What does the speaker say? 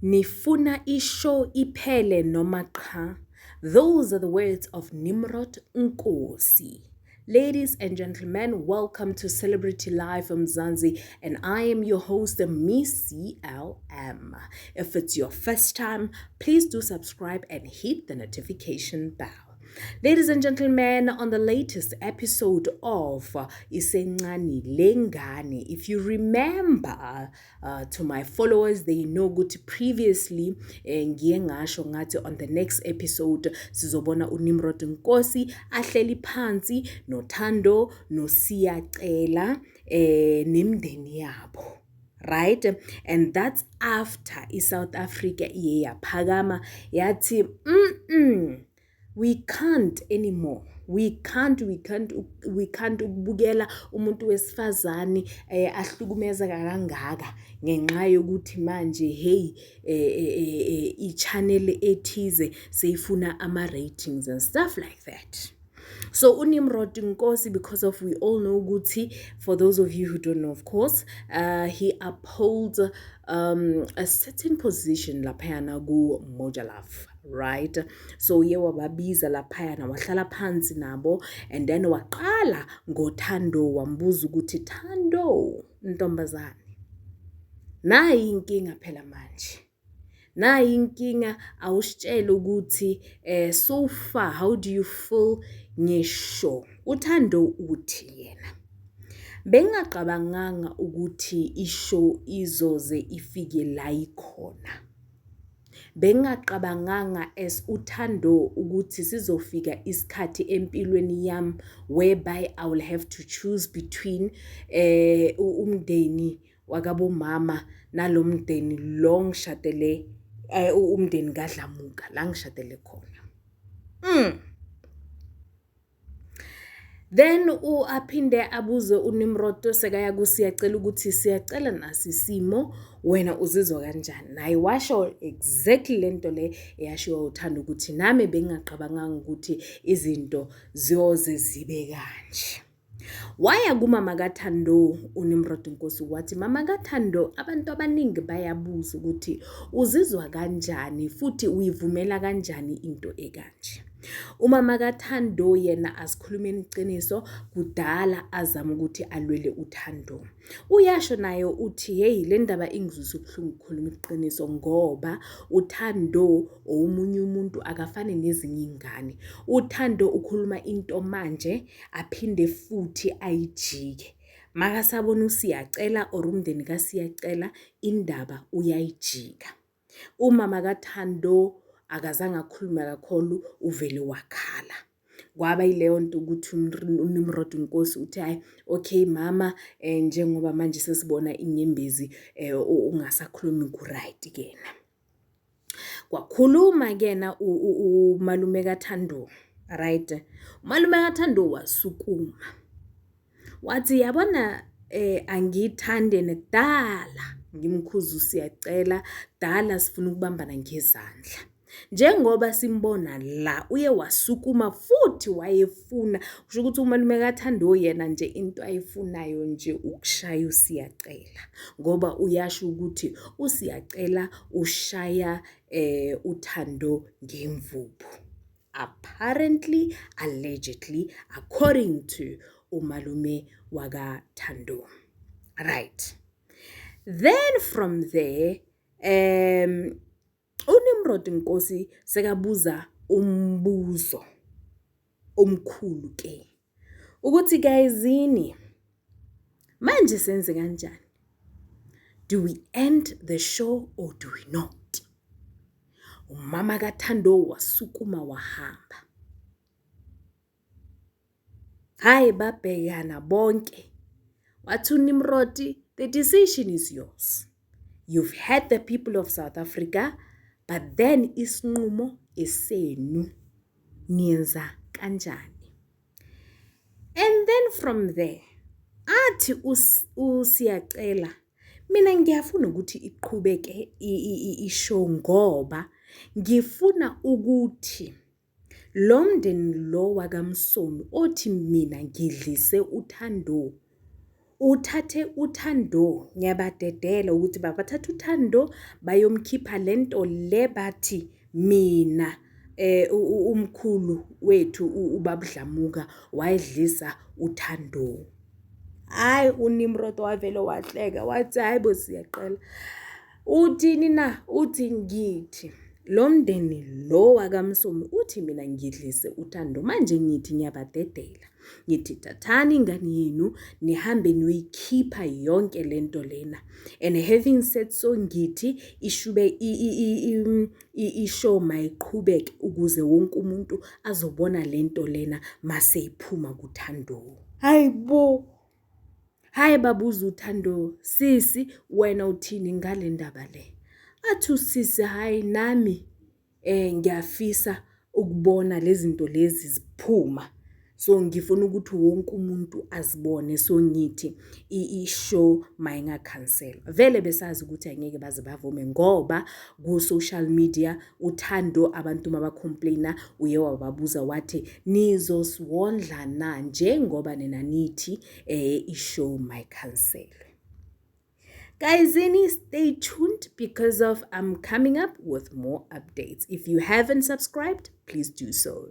Nifuna ishow iphele noma cha? Those are the words of Nimrod Nkosi. Ladies and gentlemen, welcome to Celebrity Live from Mzansi, and I am your host, Miss CLM. If it's your first time, please do subscribe and hit the notification bell. Ladies and gentlemen, on the latest episode of Isencane Lengane, if you remember, to my followers, they know good previously, ngiye ngasho ngathi on the next episode sizobona uNimrod Nkosi ahleli phansi noThando noSiyacela nemndeni yabo. Right? And that's after South Africa iye yaphakama yathi we can't anymore. We can't ukubukela umuntu wesifazane ahlukumeza kangaka ngenxa yokuthi manje i-channel ethize seyifuna ama-ratings and stuff like that. So uNimrod Nkosi, because of we all know ukuthi, for those of you who don't know, of course, he upholds a certain position laphayana ku Moja Love, right? So ye wababiza laphayana wahlala phansi nabo, and then waqala ngoThando wambuza ukuthi Thando ntombazane, nayi inkinga phela manje. Nayi inkinga awusitshela ukuthi so far how do you feel ngeshow? uThando uthi yena bengaqabanganga ukuthi ishow izoze ifike la ikhona. Bengaqabanganga as uThando ukuthi sizofika isikhathi empilweni yami whereby I will have to choose between umndeni wakabo mama nalomndeni lo ngishadele umndeni kaDlamuka la ngishadele khona. Then aphinde abuze uNimrod sekaya kuSiyacela ukuthi Siyacela nasisimo wena uzizwa kanjani. Naye washo exactly lento le eyashiwa uThando ukuthi nami bengaqabanganga ukuthi izinto ziyoze zibe kanje. Waya kumama kaThando uNimrod Nkosi wathi mama kaThando, abantu abaningi bayabuza ukuthi uzizwa kanjani futhi uyivumela kanjani into ekanje. Umama kaThando yena asikhulumeni iqiniso kudala azama ukuthi alwele uThando. Uyasho naye uthi hey, le ndaba ingizwisa ubuhlungu ukukhuluma iqiniso ngoba uThando omunye umuntu akafane nezinye ingane. uThando ukhuluma into manje aphinde futhi ayijike. Makasabona uSiyacela or umndeni kaSiyacela indaba uyayijika. Umama kaThando akazange akhuluma kakhulu, uvele wakhala. Kwaba yileyo nto ukuthi uNimrod Nkosi uthi hayi okay mama, njengoba manje sesibona inyembezi ungasakhulumi ku-right kena. Kwakhuluma kena umalume kaThando, right? Umalume kaThando wasukuma wathi yabona angithande nekudala ngimkhuza uSiyacela, dala sifuna ukubambana ngezandla. Njengoba simbona la uye wasukuma futhi wayefuna kusho ukuthi umalume kaThando yena nje into ayifunayo nje ukushaya uSiyacela, ngoba uyasho ukuthi uSiyacela ushaya uThando ngemvubu. Apparently, allegedly, according to umalume wakaThando. Right. Then from there, uNimrod Nkosi sekabuza umbuzo omkhulu ke ukuthi guyisini manje senze kanjani? Do we end the show or do we not? Umama kaThando wasukuma wahamba. Hayi babhekana bonke. Wathi uNimrod, the decision is yours. You've had the people of South Africa, but then isinqumo esenu. Niyenza kanjani? And then from there, athi uSiyacela, mina ngiyafuna ukuthi iqhubeke ishow ngoba ngifuna ukuthi lo mndeni lo wakaMsomi othi mina ngidlise uThando uthathe uThando, ngiyabadedela ukuthi bathathe uThando bayomkhipha lento le bathi mina umkhulu wethu ubaba Dlamuka wayedlisa uThando. Hayi uNimrod wavele wahleka wathi hayibo siyaqala. Uthini na? Uthi ngithi lo mndeni lo wakaMsomi uthi mina ngidlise uThando. Manje ngithi ngiyabadedela. Ngithi thathani ingane yenu nihambe niyoyikhipha yonke lento lena. And having said so ngithi ishow mayiqhubeke ukuze wonke umuntu azobona lento lena mase iphuma kuThando. Hayibo. Hayi babuza uThando, sisi wena uthini ngale ndaba le? Athi usisi hayi nami ngiyafisa ukubona lezi zinto lezi ziphuma. So ngifuna ukuthi wonke umuntu azibone, so ngithi i-show mayinga-cancel. Vele besazi ukuthi angeke baze bavume ngoba ku social media uThando abantu mabacomplaina uye wababuza wathi nizosiwondla na njengoba nina nithi i-show mayicancel. Guys, stay tuned because I'm coming up with more updates. If you haven't subscribed, please do so.